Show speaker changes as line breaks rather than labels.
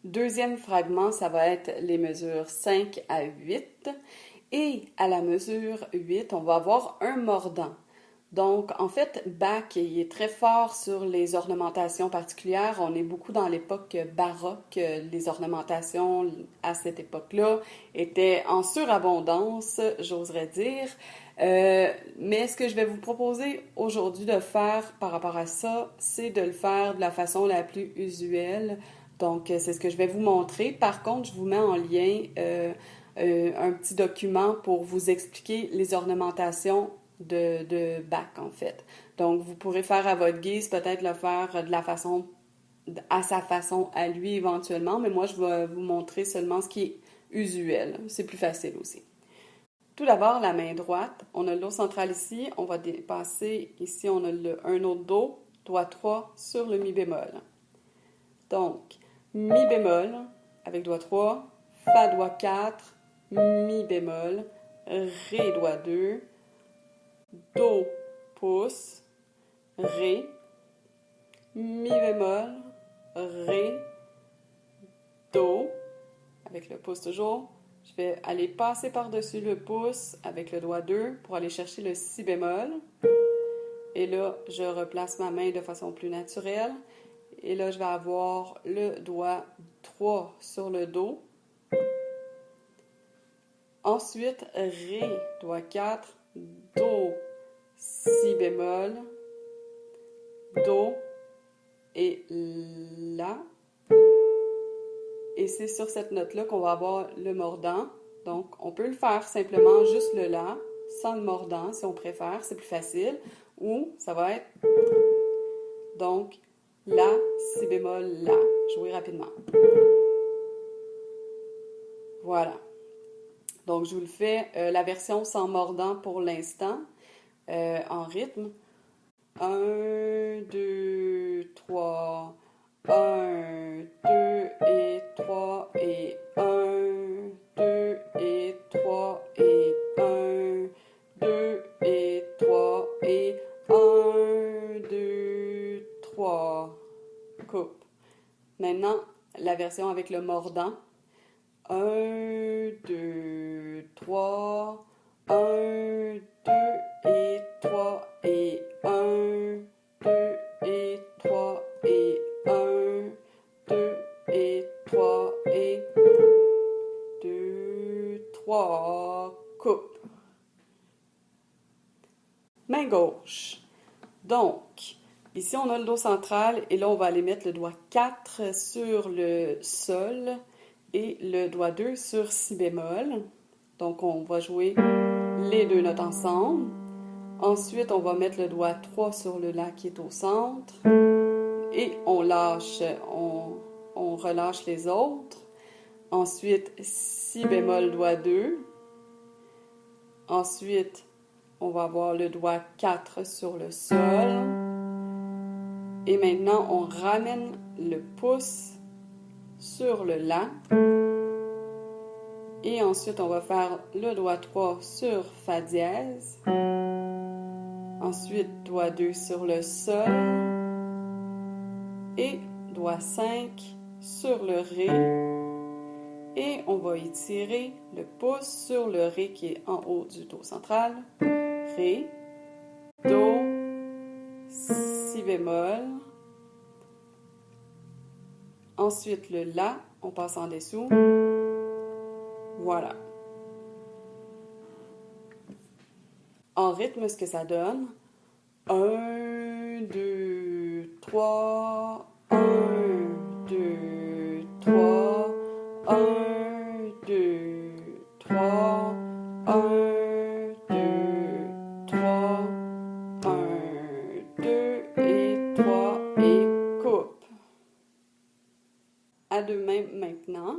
Deuxième fragment, ça va être les mesures 5 à 8. Et à la mesure 8, on va avoir un mordant. Donc, en fait, Bach, il est très fort sur les ornementations particulières. On est beaucoup dans l'époque baroque. Les ornementations à cette époque-là étaient en surabondance, j'oserais dire. Mais ce que je vais vous proposer aujourd'hui de faire par rapport à ça, c'est de le faire de la façon la plus usuelle. Donc, c'est ce que je vais vous montrer. Par contre, je vous mets en lien un petit document pour vous expliquer les ornementations de Bach, en fait. Donc, vous pourrez faire à votre guise, peut-être le faire de la façon, à sa façon, à lui éventuellement, mais moi, je vais vous montrer seulement ce qui est usuel. C'est plus facile aussi. Tout d'abord, la main droite, on a le Do central ici, on va dépasser ici, on a un autre Do, doigt 3 sur le Mi bémol. Donc, Mi bémol avec doigt 3, Fa doigt 4, Mi bémol, Ré doigt 2, Do pouce, Ré, Mi bémol, Ré, Do, avec le pouce toujours. Je vais aller passer par-dessus le pouce avec le doigt 2 pour aller chercher le Si bémol. Et là, je replace ma main de façon plus naturelle. Et là, je vais avoir le doigt 3 sur le Do. Ensuite, Ré, doigt 4, Do, Si bémol, Do et La. Et c'est sur cette note-là qu'on va avoir le mordant. Donc, on peut le faire simplement juste le La, sans le mordant, si on préfère, c'est plus facile. Ou ça va être donc La, Si bémol, La. Jouer rapidement. Voilà. Donc, je vous le fais la version sans mordant pour l'instant, en rythme. 1, 2, 3, 1, 2 et 3 et 1, 2 et 3 et 1, 2 et 3 et 1, 2, 3. Coupe. Maintenant, la version avec le mordant. 1, 2, 3, 1, 2 et 3 et 1, 2 et 3 et 1, 2 et 3 et 2, 3, coupe. Main gauche. Donc, ici on a le Do central et là on va aller mettre le doigt 4 sur le Sol et le doigt 2 sur Si bémol. Donc, on va jouer les deux notes ensemble. Ensuite, on va mettre le doigt 3 sur le La qui est au centre. Et on lâche, on relâche les autres. Ensuite, Si bémol, doigt 2. Ensuite, on va avoir le doigt 4 sur le Sol. Et maintenant, on ramène le pouce sur le La. Et ensuite, on va faire le doigt 3 sur Fa dièse. Ensuite, doigt 2 sur le Sol. Et doigt 5 sur le Ré. Et on va étirer le pouce sur le Ré qui est en haut du Do central. Ré, Do, Si bémol. Ensuite, le La, on passe en dessous. Voilà. En rythme, ce que ça donne, 1, 2, 3, 1, 2, 3, 1, 2, 3, 1, 2, 3, 1, 2 et 3 et coupe. À deux mains maintenant.